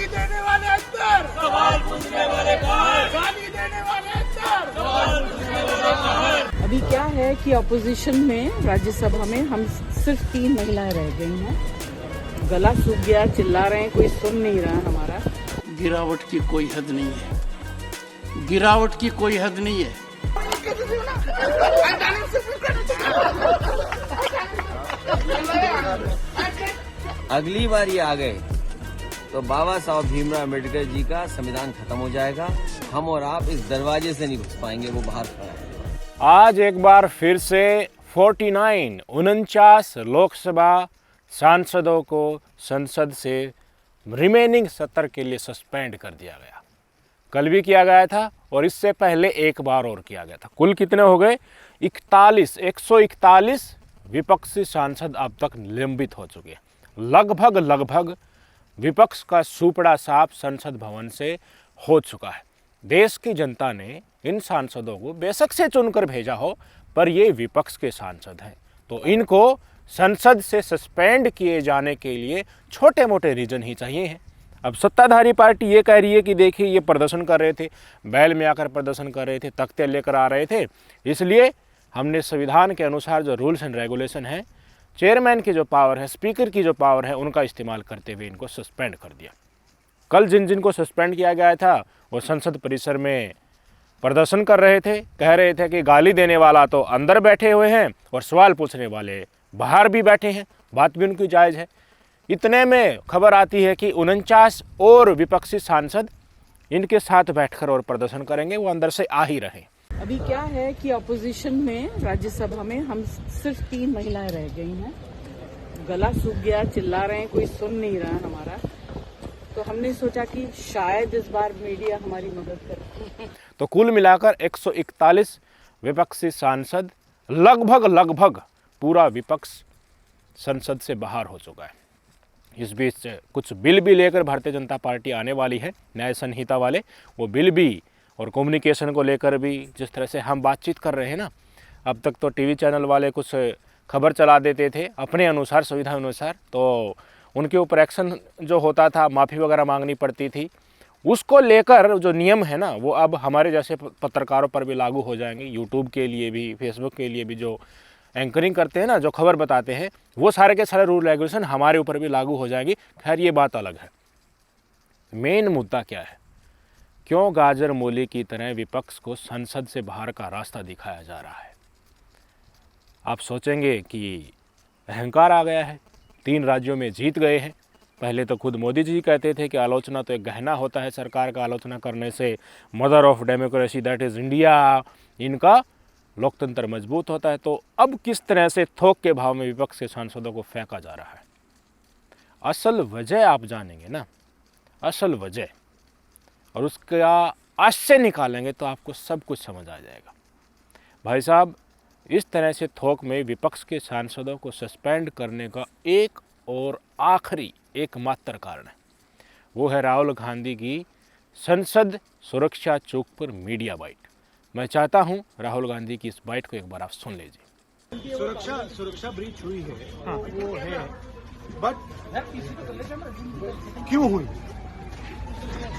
देने वाले अंदर, सवाल पूछने वाले बाहर, गाली देने वाले अंदर, सवाल पूछने वाले बाहर। अभी क्या है कि अपोजिशन में राज्यसभा में हम सिर्फ 3 महिलाएं रह गई हैं। गला सूख गया, चिल्ला रहे हैं, कोई सुन नहीं रहा हमारा। गिरावट की कोई हद नहीं है, गिरावट की कोई हद नहीं है। अगली बार ये आ गए तो बाबा साहब भीमराव अम्बेडकर जी का संविधान खत्म हो जाएगा। हम और आप इस दरवाजे से नहीं घुस पाएंगे, वो बाहर खड़ा है। आज एक बार फिर से 49 लोकसभा सांसदों को संसद से रिमेनिंग सत्र के लिए सस्पेंड कर दिया गया। कल भी किया गया था और इससे पहले एक बार और किया गया था। कुल कितने हो गए? 141 विपक्षी सांसद अब तक निलंबित हो चुके हैं। लगभग विपक्ष का सुपड़ा साफ संसद भवन से हो चुका है। देश की जनता ने इन सांसदों को बेशक से चुनकर भेजा हो, पर ये विपक्ष के सांसद हैं, तो इनको संसद से सस्पेंड किए जाने के लिए छोटे मोटे रीजन ही चाहिए हैं। अब सत्ताधारी पार्टी ये कह रही है कि देखिए ये प्रदर्शन कर रहे थे, बैल में आकर प्रदर्शन कर रहे थे, तख्ते लेकर आ रहे थे, इसलिए हमने संविधान के अनुसार जो रूल्स एंड रेगुलेशन है, चेयरमैन की जो पावर है, स्पीकर की जो पावर है, उनका इस्तेमाल करते हुए इनको सस्पेंड कर दिया। कल जिन को सस्पेंड किया गया था वो संसद परिसर में प्रदर्शन कर रहे थे, कह रहे थे कि गाली देने वाला तो अंदर बैठे हुए हैं और सवाल पूछने वाले बाहर भी बैठे हैं। बात भी उनकी जायज़ है। इतने में खबर आती है कि 49 और विपक्षी सांसद इनके साथ बैठकर और प्रदर्शन करेंगे, वो अंदर से आ ही रहे। अभी क्या है कि अपोजिशन में राज्यसभा में हम सिर्फ 3 महिलाएं रह गई हैं। गला सूख गया, चिल्ला रहे हैं, कोई सुन नहीं रहा हमारा, तो हमने सोचा कि शायद इस बार मीडिया हमारी मदद करे। तो कुल मिलाकर 141 विपक्षी सांसद, लगभग पूरा विपक्ष संसद से बाहर हो चुका है। इस बीच कुछ बिल भी लेकर भारतीय जनता पार्टी आने वाली है, न्याय संहिता वाले। वो बिल भी और कम्युनिकेशन को लेकर भी, जिस तरह से हम बातचीत कर रहे हैं ना, अब तक तो टीवी चैनल वाले कुछ खबर चला देते थे अपने अनुसार, सुविधा अनुसार, तो उनके ऊपर एक्शन जो होता था, माफ़ी वगैरह मांगनी पड़ती थी। उसको लेकर जो नियम है ना, वो अब हमारे जैसे पत्रकारों पर भी लागू हो जाएंगे। यूट्यूब के लिए भी, फेसबुक के लिए भी जो एंकरिंग करते हैं ना, जो खबर बताते हैं, वो सारे के सारे रूल रेगुलेशन हमारे ऊपर भी लागू हो जाएंगी। खैर ये बात अलग है। मेन मुद्दा क्या है? क्यों गाजर मूली की तरह विपक्ष को संसद से बाहर का रास्ता दिखाया जा रहा है? आप सोचेंगे कि अहंकार आ गया है, 3 राज्यों में जीत गए हैं। पहले तो खुद मोदी जी कहते थे कि आलोचना तो एक गहना होता है, सरकार का आलोचना करने से mother of democracy that is India, इनका लोकतंत्र मजबूत होता है। तो अब किस तरह से थोक के भाव में विपक्ष के सांसदों को फेंका जा रहा है? असल वजह आप जानेंगे ना, असल वजह, और उसका आशय निकालेंगे तो आपको सब कुछ समझ आ जाएगा। भाई साहब, इस तरह से थोक में विपक्ष के सांसदों को सस्पेंड करने का एक और आखिरी एकमात्र कारण है, वो है राहुल गांधी की संसद सुरक्षा चूक पर मीडिया बाइट। मैं चाहता हूं राहुल गांधी की इस बाइट को एक बार आप सुन लीजिए। सुरक्षा ब्रीच हुई है, हाँ, वो है, बट क्यों हुई?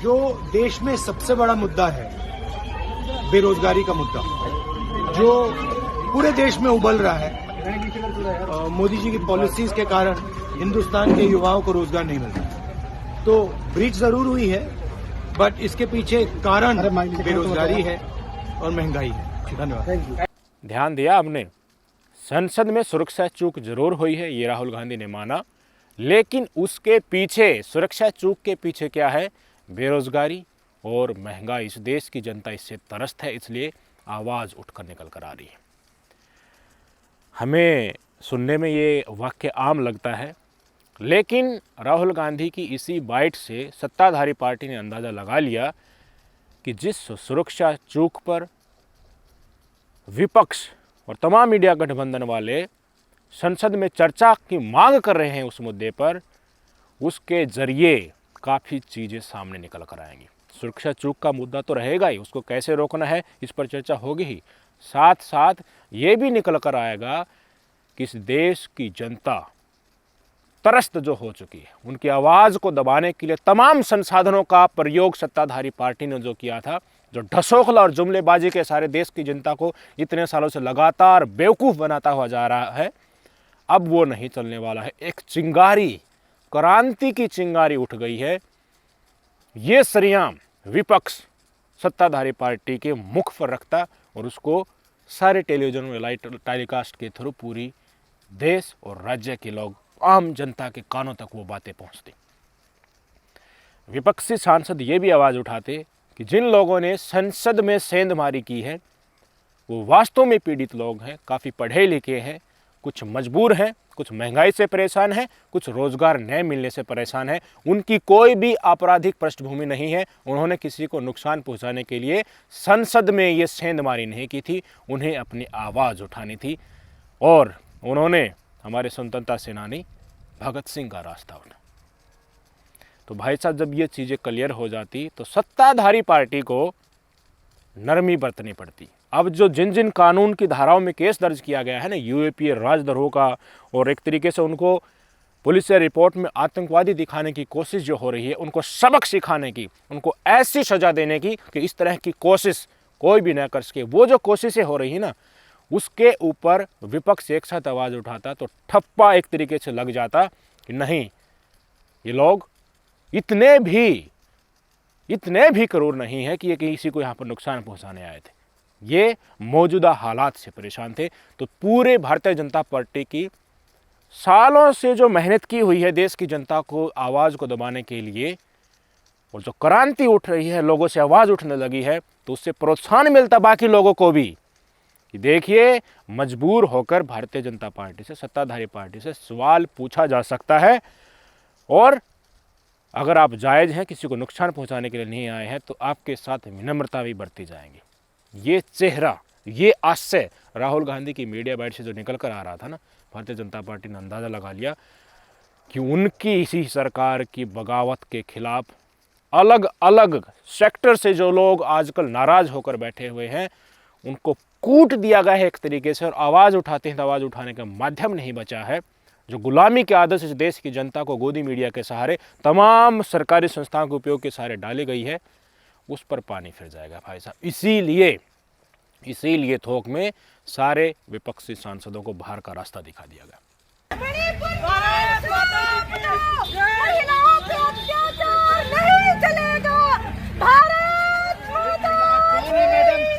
जो देश में सबसे बड़ा मुद्दा है, बेरोजगारी का मुद्दा, जो पूरे देश में उबल रहा है, मोदी जी की पॉलिसीज के कारण हिंदुस्तान के युवाओं को रोजगार नहीं मिल रहा। तो ब्रीच जरूर हुई है, बट इसके पीछे कारण बेरोजगारी है और महंगाई है। धन्यवाद। ध्यान दिया आपने? संसद में सुरक्षा चूक जरूर हुई है, ये राहुल गांधी ने माना, लेकिन उसके पीछे, सुरक्षा चूक के पीछे क्या है? बेरोजगारी और महंगाई। इस देश की जनता इससे त्रस्त है, इसलिए आवाज़ उठकर निकल कर आ रही है। हमें सुनने में ये वाक्य आम लगता है, लेकिन राहुल गांधी की इसी बाइट से सत्ताधारी पार्टी ने अंदाज़ा लगा लिया कि जिस सुरक्षा चूक पर विपक्ष और तमाम मीडिया गठबंधन वाले संसद में चर्चा की मांग कर रहे हैं, उस मुद्दे पर, उसके जरिए काफ़ी चीज़ें सामने निकल कर आएंगी। सुरक्षा चूक का मुद्दा तो रहेगा ही, उसको कैसे रोकना है इस पर चर्चा होगी ही। साथ साथ ये भी निकल कर आएगा कि इस देश की जनता त्रस्त जो हो चुकी है, उनकी आवाज़ को दबाने के लिए तमाम संसाधनों का प्रयोग सत्ताधारी पार्टी ने जो किया था, जो ढसोखला और जुमलेबाजी के सारे देश की जनता को इतने सालों से लगातार बेवकूफ़ बनाता हुआ जा रहा है, अब वो नहीं चलने वाला है। एक चिंगारी, क्रांति की चिंगारी उठ गई है। ये सरेआम विपक्ष सत्ताधारी पार्टी के मुख पर रखता और उसको सारे टेलीविजन में लाइव टेलीकास्ट के थ्रू पूरी देश और राज्य के लोग, आम जनता के कानों तक वो बातें पहुंचती। विपक्षी सांसद ये भी आवाज़ उठाते कि जिन लोगों ने संसद में सेंधमारी की है वो वास्तव में पीड़ित लोग हैं, काफ़ी पढ़े लिखे हैं, कुछ मजबूर हैं, कुछ महंगाई से परेशान हैं, कुछ रोज़गार न मिलने से परेशान हैं। उनकी कोई भी आपराधिक पृष्ठभूमि नहीं है, उन्होंने किसी को नुकसान पहुंचाने के लिए संसद में ये सेंधमारी नहीं की थी, उन्हें अपनी आवाज़ उठानी थी और उन्होंने हमारे स्वतंत्रता सेनानी भगत सिंह का रास्ता उठा। तो भाई साहब, जब ये चीज़ें क्लियर हो जाती तो सत्ताधारी पार्टी को नरमी बरतनी पड़ती। अब जो जिन जिन कानून की धाराओं में केस दर्ज किया गया है ना, यूएपीए राजद्रोह का, और एक तरीके से उनको पुलिस रिपोर्ट में आतंकवादी दिखाने की कोशिश जो हो रही है, उनको सबक सिखाने की, उनको ऐसी सजा देने की कि इस तरह की कोशिश कोई भी न कर सके, वो जो कोशिशें हो रही है ना, उसके ऊपर विपक्ष एक साथ आवाज़ उठाता तो ठप्पा एक तरीके से लग जाता कि नहीं, ये लोग इतने भी क्रूर नहीं है कि ये किसी को यहाँ पर नुकसान पहुँचाने आए थे। ये मौजूदा हालात से परेशान थे। तो पूरे भारतीय जनता पार्टी की सालों से जो मेहनत की हुई है देश की जनता को आवाज़ को दबाने के लिए, और जो क्रांति उठ रही है, लोगों से आवाज़ उठने लगी है, तो उससे प्रोत्साहन मिलता बाकी लोगों को भी कि देखिए, मजबूर होकर भारतीय जनता पार्टी से, सत्ताधारी पार्टी से सवाल पूछा जा सकता है, और अगर आप जायज़ हैं, किसी को नुकसान पहुंचाने के लिए नहीं आए हैं, तो आपके साथ विनम्रता भी बढ़ती जाएंगी। ये चेहरा, ये आशय राहुल गांधी की मीडिया बाइट से जो निकल कर आ रहा था ना, भारतीय जनता पार्टी ने अंदाज़ा लगा लिया कि उनकी इसी सरकार की बगावत के खिलाफ अलग अलग सेक्टर से जो लोग आजकल नाराज़ होकर बैठे हुए हैं, उनको कूट दिया गया है एक तरीके से, और आवाज़ उठाते हैं तो आवाज़ उठाने का माध्यम नहीं बचा है। जो गुलामी के आदत से देश की जनता को गोदी मीडिया के सहारे, तमाम सरकारी संस्थाओं के उपयोग के सहारे डाली गई है, उस पर पानी फिर जाएगा भाई साहब। इसीलिए थोक में सारे विपक्षी सांसदों को बाहर का रास्ता दिखा दिया गया। महिलाओं पे अत्याचार नहीं चलेगा। भारत माता की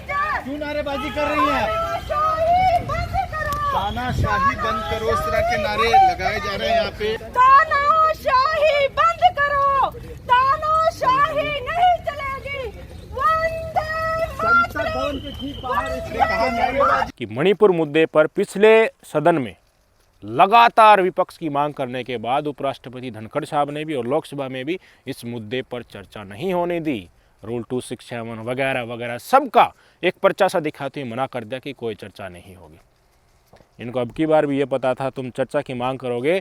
जय। क्यों नारेबाजी कर रही हैं? तानाशाही बंद करो। तानाशाही बंद करो, इस तरह के नारे लगाए जा रहे हैं यहाँ पे। तानाशाही बंद करो, तानाशाही नहीं चलेगी। वंदे संसद भवन के ठीक बाहर इसने कहा नारेबाजी कि मणिपुर मुद्दे पर पिछले सदन में लगातार विपक्ष की मांग करने के बाद उपराष्ट्रपति धनखड़ साहब ने भी और लोकसभा में भी इस मुद्दे पर चर्चा नहीं होने दी। रूल 267 वगैरह वगैरह सबका एक पर्चा सा दिखाते हुए मना कर दिया कि कोई चर्चा नहीं होगी। इनको अब की बार भी ये पता था तुम चर्चा की मांग करोगे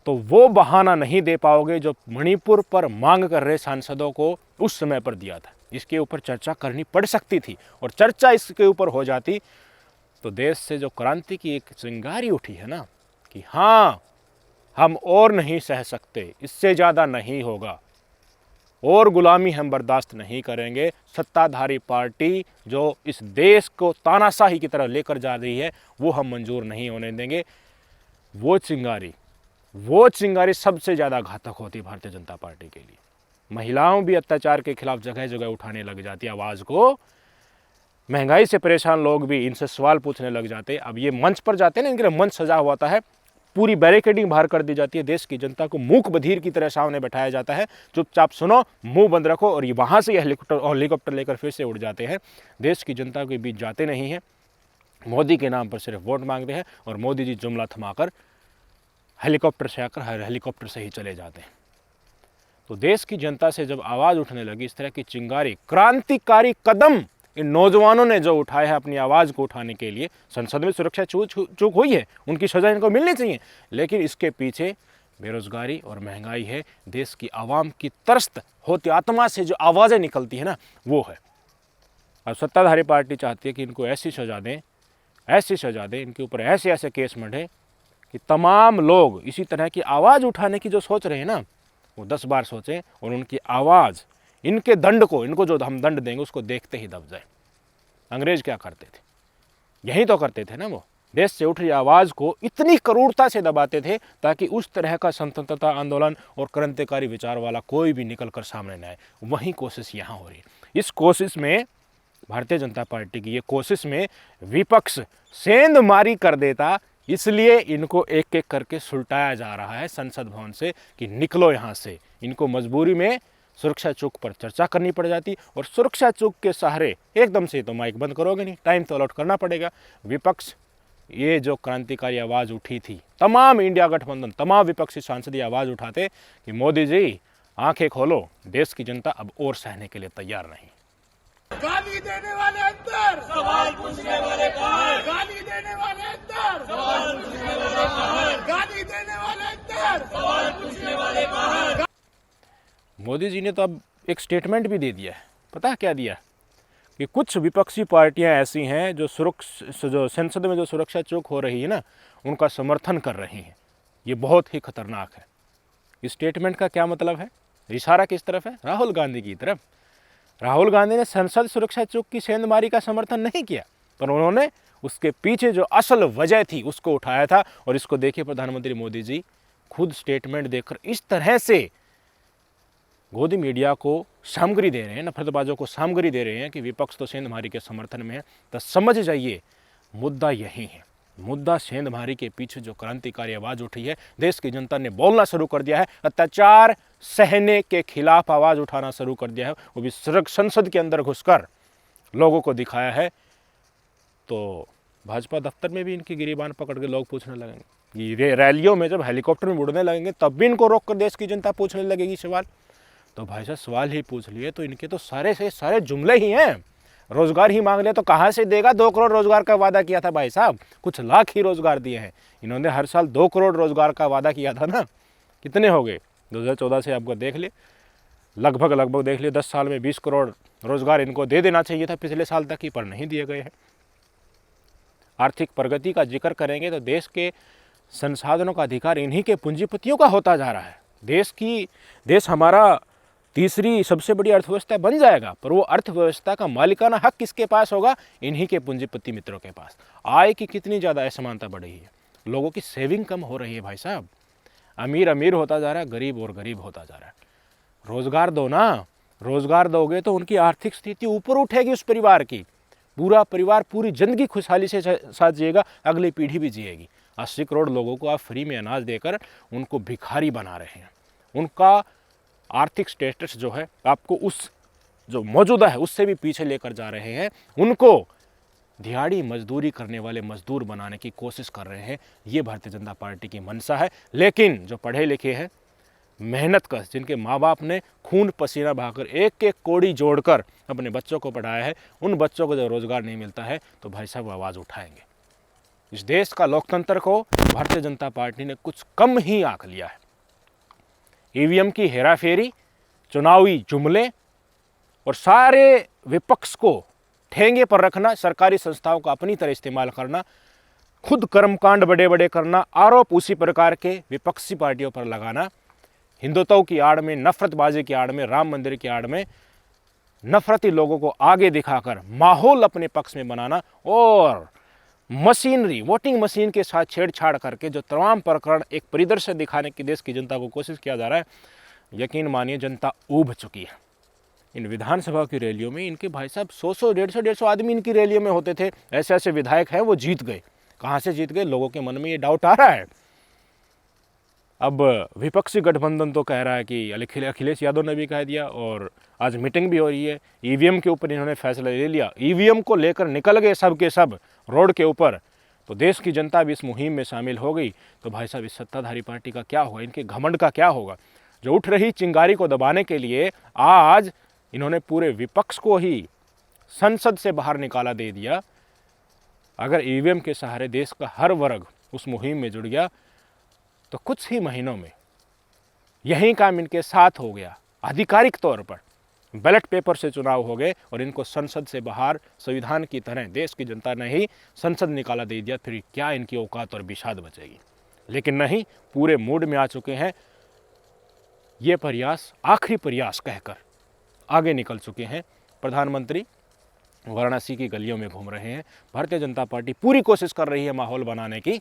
तो वो बहाना नहीं दे पाओगे जो मणिपुर पर मांग कर रहे सांसदों को उस समय पर दिया था। इसके ऊपर चर्चा करनी पड़ सकती थी, और चर्चा इसके ऊपर हो जाती तो देश से जो क्रांति की एक चिंगारी उठी है ना कि हाँ, हम और नहीं सह सकते, इससे ज़्यादा नहीं होगा, और गुलामी हम बर्दाश्त नहीं करेंगे। सत्ताधारी पार्टी जो इस देश को तानाशाही की तरह लेकर जा रही है, वो हम मंजूर नहीं होने देंगे। वो चिंगारी सबसे ज़्यादा घातक होती है भारतीय जनता पार्टी के लिए। महिलाओं भी अत्याचार के खिलाफ जगह जगह उठाने लग जाती है आवाज़ को। महंगाई से परेशान लोग भी इनसे सवाल पूछने लग जाते। अब ये मंच पर जाते हैं ना, इनके लिए मंच सजा हुआ है, पूरी बैरिकेडिंग बाहर कर दी जाती है, देश की जनता को मूक बधिर की तरह सामने बैठाया जाता है, चुपचाप सुनो, मुंह बंद रखो, और ये वहाँ से हेलीकॉप्टर लेकर फिर से उड़ जाते हैं। देश की जनता के बीच जाते नहीं हैं, मोदी के नाम पर सिर्फ वोट मांगते हैं, और मोदी जी जुमला थमाकर हेलीकॉप्टर से आकर हेलीकॉप्टर से ही चले जाते हैं। तो देश की जनता से जब आवाज़ उठने लगी, इस तरह की चिंगारी, क्रांतिकारी कदम इन नौजवानों ने जो उठाया है अपनी आवाज़ को उठाने के लिए, संसद में सुरक्षा चूक हुई है, उनकी सजा इनको मिलनी चाहिए, लेकिन इसके पीछे बेरोजगारी और महंगाई है। देश की आवाम की तरस्त होती आत्मा से जो आवाज़ें निकलती है ना, वो है। अब सत्ताधारी पार्टी चाहती है कि इनको ऐसी सजा दें, इनके ऊपर ऐसे ऐसे केस मढ़े कि तमाम लोग इसी तरह की आवाज़ उठाने की जो सोच रहे हैं ना, वो 10 बार सोचें और उनकी आवाज़, इनके दंड को, इनको जो हम दंड देंगे उसको देखते ही दब जाए। अंग्रेज क्या करते थे, यही तो करते थे ना, वो देश से उठ रही आवाज़ को इतनी क्रूरता से दबाते थे ताकि उस तरह का स्वतंत्रता आंदोलन और क्रांतिकारी विचार वाला कोई भी निकल कर सामने न आए। वही कोशिश यहाँ हो रही है। इस कोशिश में भारतीय जनता पार्टी की ये कोशिश में विपक्ष सेंधमारी कर देता, इसलिए इनको एक एक करके सुलटाया जा रहा है संसद भवन से कि निकलो यहाँ से। इनको मजबूरी में सुरक्षा चौक पर चर्चा करनी पड़ जाती और सुरक्षा चौक के सहारे एकदम से तो माइक बंद करोगे नहीं, टाइम तो अलॉट करना पड़ेगा। विपक्ष ये जो क्रांतिकारी आवाज़ उठी थी, तमाम इंडिया गठबंधन, तमाम विपक्षी सांसद आवाज़ उठाते कि मोदी जी आंखें खोलो, देश की जनता अब और सहने के लिए तैयार नहीं। गाली देने वाले अंदर, सवाल पूछने वाले बाहर। गाली देने वाले अंदर, सवाल पूछने वाले बाहर। गाली देने वाले अंदर, सवाल पूछने वाले बाहर। मोदी जी ने तो अब एक स्टेटमेंट भी दे दिया है। पता है क्या दिया? कि कुछ विपक्षी पार्टियां ऐसी हैं जो जो संसद में जो सुरक्षा चौक हो रही है ना, उनका समर्थन कर रही हैं। ये बहुत ही खतरनाक है। इस स्टेटमेंट का क्या मतलब है? इशारा किस तरफ है? राहुल गांधी की तरफ। राहुल गांधी ने संसद सुरक्षा चौक की सेंधमारी का समर्थन नहीं किया, पर उन्होंने उसके पीछे जो असल वजह थी उसको उठाया था। और इसको देखिए, प्रधानमंत्री मोदी जी खुद स्टेटमेंट देकर इस तरह से गोदी मीडिया को सामग्री दे रहे हैं, नफरतबाजों को सामग्री दे रहे हैं कि विपक्ष तो सेंधमारी के समर्थन में है। तो समझ जाइए, मुद्दा यही है। मुद्दा सेंधमारी के पीछे जो क्रांतिकारी आवाज़ उठी है, देश की जनता ने बोलना शुरू कर दिया है, अत्याचार सहने के खिलाफ आवाज़ उठाना शुरू कर दिया है, वो भी संसद के अंदर घुसकर लोगों को दिखाया है। तो भाजपा दफ्तर में भी इनकी गिरीबान पकड़ के लोग पूछने लगेंगे। ये रैलियों में जब हेलीकॉप्टर में उड़ने लगेंगे तब भी इनको रोक कर देश की जनता पूछने लगेगी सवाल। तो भाई साहब सवाल ही पूछ लिए तो इनके तो सारे से सारे जुमले ही हैं। रोजगार ही मांग लिया तो कहाँ से देगा? 2 करोड़ रोजगार का वादा किया था भाई साहब, कुछ लाख ही रोजगार दिए हैं इन्होंने। हर साल 2 करोड़ रोजगार का वादा किया था ना, कितने हो गए? 2014 से आपको देख लिए, लगभग देख लिए 10 साल में 20 करोड़ रोजगार इनको दे देना चाहिए था पिछले साल तक ही, पर नहीं दिए गए हैं। आर्थिक प्रगति का जिक्र करेंगे तो देश के संसाधनों का अधिकार इन्हीं के पूंजीपतियों का होता जा रहा है। देश हमारा तीसरी सबसे बड़ी अर्थव्यवस्था बन जाएगा, पर वो अर्थव्यवस्था का मालिकाना हक किसके पास होगा? इन्हीं के पूंजीपति मित्रों के पास। आय की कितनी ज़्यादा असमानता बढ़ी है, लोगों की सेविंग कम हो रही है भाई साहब। अमीर अमीर होता जा रहा है, गरीब और गरीब होता जा रहा है। रोजगार दो ना, रोजगार दोगे तो उनकी आर्थिक स्थिति ऊपर उठेगी उस परिवार की। पूरा परिवार पूरी जिंदगी खुशहाली से साथ जिएगा, अगली पीढ़ी भी जिएगी। 80 करोड़ लोगों को आप फ्री में अनाज देकर उनको भिखारी बना रहे हैं। उनका आर्थिक स्टेटस जो है आपको उस जो मौजूदा है उससे भी पीछे लेकर जा रहे हैं। उनको दिहाड़ी मजदूरी करने वाले मजदूर बनाने की कोशिश कर रहे हैं। ये भारतीय जनता पार्टी की मंशा है। लेकिन जो पढ़े लिखे हैं, मेहनत कश, जिनके माँ बाप ने खून पसीना बहाकर एक एक कौड़ी जोड़कर अपने बच्चों को पढ़ाया है, उन बच्चों को जब रोजगार नहीं मिलता है तो भाई साहब आवाज़ उठाएंगे। इस देश का लोकतंत्र को भारतीय जनता पार्टी ने कुछ कम ही आंक लिया है। ईवीएम की हेराफेरी, चुनावी जुमले और सारे विपक्ष को ठेंगे पर रखना, सरकारी संस्थाओं का अपनी तरह इस्तेमाल करना, खुद कर्मकांड बड़े बड़े करना, आरोप उसी प्रकार के विपक्षी पार्टियों पर लगाना, हिंदुत्व की आड़ में, नफरतबाजी की आड़ में, राम मंदिर की आड़ में नफरती लोगों को आगे दिखाकर माहौल अपने पक्ष में बनाना और मशीनरी, वोटिंग मशीन के साथ छेड़छाड़ करके जो तमाम प्रकरण एक परिदृश्य दिखाने की देश की जनता को कोशिश किया जा रहा है, यकीन मानिए जनता ऊब चुकी है। इन विधानसभा की रैलियों में इनके भाई साहब 100 150 आदमी इनकी रैलियों में होते थे। ऐसे ऐसे विधायक हैं वो जीत गए। कहाँ से जीत गए? लोगों के मन में ये डाउट आ रहा है। अब विपक्षी गठबंधन तो कह रहा है कि अखिलेश यादव ने भी कह दिया और आज मीटिंग भी हो रही है। ईवीएम के ऊपर इन्होंने फैसला ले लिया। ईवीएम को लेकर निकल गए सब के सब रोड के ऊपर। तो देश की जनता भी इस मुहिम में शामिल हो गई। तो भाई साहब इस सत्ताधारी पार्टी का क्या होगा? इनके घमंड का क्या होगा? जो उठ रही चिंगारी को दबाने के लिए आज इन्होंने पूरे विपक्ष को ही संसद से बाहर निकाला दे दिया। अगर ईवीएम के सहारे देश का हर वर्ग उस मुहिम में जुड़ गया तो कुछ ही महीनों में यही काम इनके साथ हो गया। आधिकारिक तौर पर बैलेट पेपर से चुनाव हो गए और इनको संसद से बाहर संविधान की तरह देश की जनता ने ही संसद निकाला दे दिया। फिर क्या इनकी औकात और विषाद बचेगी? लेकिन नहीं, पूरे मूड में आ चुके हैं। ये प्रयास आखिरी प्रयास कहकर आगे निकल चुके हैं। प्रधानमंत्री वाराणसी की गलियों में घूम रहे हैं। भारतीय जनता पार्टी पूरी कोशिश कर रही है माहौल बनाने की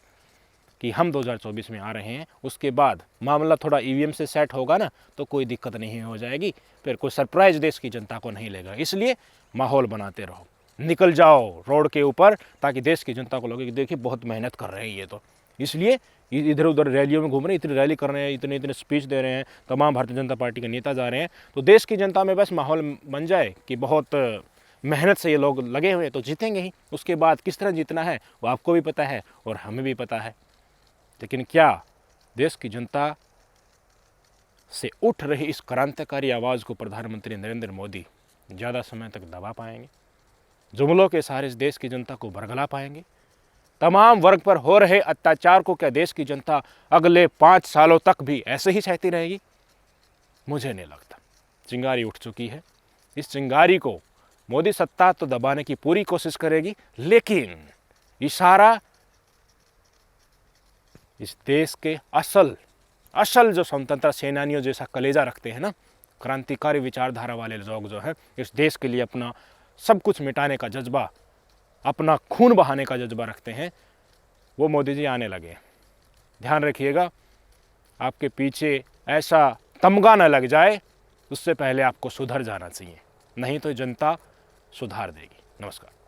कि हम 2024 में आ रहे हैं। उसके बाद मामला थोड़ा ईवीएम से सेट होगा ना, तो कोई दिक्कत नहीं हो जाएगी, फिर कोई सरप्राइज देश की जनता को नहीं लेगा। इसलिए माहौल बनाते रहो, निकल जाओ रोड के ऊपर, ताकि देश की जनता को लगे कि देखिए बहुत मेहनत कर रहे हैं ये तो। इसलिए इधर उधर रैलियों में घूम रहे हैं, इतनी रैली कर रहे हैं, इतने इतने स्पीच दे रहे हैं, तमाम भारतीय जनता पार्टी के नेता जा रहे हैं। तो देश की जनता में बस माहौल बन जाए कि बहुत मेहनत से ये लोग लगे हुए हैं, तो जीतेंगे ही। उसके बाद किस तरह जीतना है वो आपको भी पता है और हमें भी पता है। लेकिन क्या देश की जनता से उठ रही इस क्रांतिकारी आवाज़ को प्रधानमंत्री नरेंद्र मोदी ज़्यादा समय तक दबा पाएंगे? जुमलों के सहारे इस देश की जनता को बरगला पाएंगे? तमाम वर्ग पर हो रहे अत्याचार को क्या देश की जनता अगले 5 सालों तक भी ऐसे ही सहती रहेगी? मुझे नहीं लगता। चिंगारी उठ चुकी है। इस चिंगारी को मोदी सत्ता तो दबाने की पूरी कोशिश करेगी, लेकिन इशारा इस देश के असल जो स्वतंत्रता सेनानियों जैसा कलेजा रखते हैं ना, क्रांतिकारी विचारधारा वाले लोग जो हैं, इस देश के लिए अपना सब कुछ मिटाने का जज्बा, अपना खून बहाने का जज्बा रखते हैं, वो मोदी जी आने लगे। ध्यान रखिएगा, आपके पीछे ऐसा तमगा न लग जाए, उससे पहले आपको सुधर जाना चाहिए, नहीं तो जनता सुधार देगी। नमस्कार।